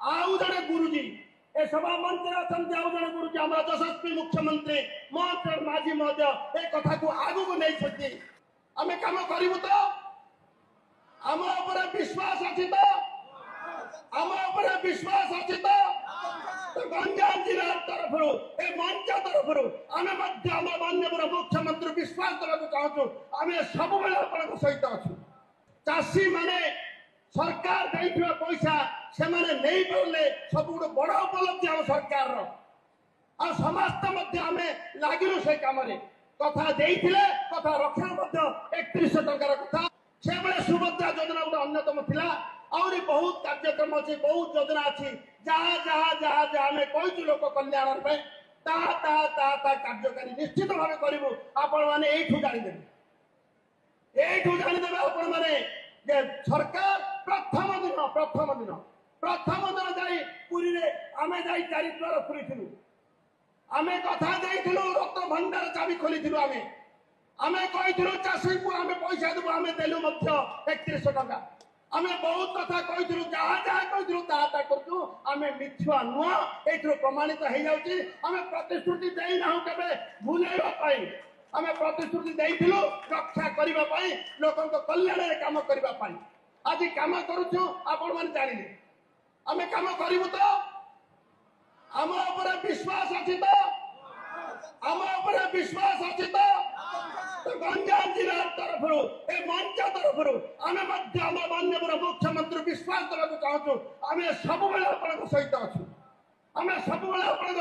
आउ जड़े गुरुजी ए सभा मंच अच्छा आउ जड़े गुरुजी आम यशस्वी मुख्यमंत्री मोहन माझी महोदय ए कथा को आगू को नहीं आम कम करूँ तो आम विश्वास अच्छी तो आम विश्वास अच्छी तो गंजाम जिला तरफ ए मंच तरफ आम माननीय मुख्यमंत्री विश्वास देवाक चाहूँ आम सब सहित अच्छु चाषी माने सरकार देइथिबा पैसा से माने नहीं पारले सब बड़ उपलब्धि आम सरकार आ समस्त मध्य आम लागिलु से काम कथा देइथिले कथा रक्षा 3100 टंकार कथा से बेले सुभद्रा योजना गोटे अन्यतम थिला आउरी बहुत कार्यक्रम अच्छी बहुत योजना अच्छी जहाँ जहाँ जहाँ जहाँ आम कही लोक कल्याण कार्यकारी निश्चित भाव करूँ आपण मैंने यू जानीदेवे यू जानीदेवे आपण मैंने सरकार प्रथम दिन जाई पुरी आम जा चारिद्वार खुली आम कथा देइथिलु रक्त भंडार चाबी खोली आम कही चाषी को आम पैसा देव आम देलु 3100 टंका आम बहुत कथा कही जहाँ जहाँ कही करूँ आम मिथुआ नुह ये प्रमाणित हो जाऊँगी आम प्रतिश्रुति देना के भूलैवाई आम प्रतिश्रुति देइथिलु रक्षा करने लोक कल्याण काम करने आज कम करुचु आपण मैंने जानिले आम कम करूँ तो आम विश्वास अच्छी तो आम विश्वास अच्छी तो गंजाम जिला तरफ ए मंच तरफ आम माननीय मुख्यमंत्री विश्वास देवाक चाहूँ आम सब सहित अच्छु आम सब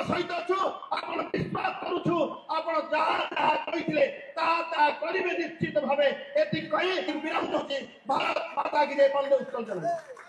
सहित अच्छु आप विश्वास करुचु आप जहाँ जहाँ कही करेंगे निश्चित भाव ये विराम भारत माता की जय। उत्तर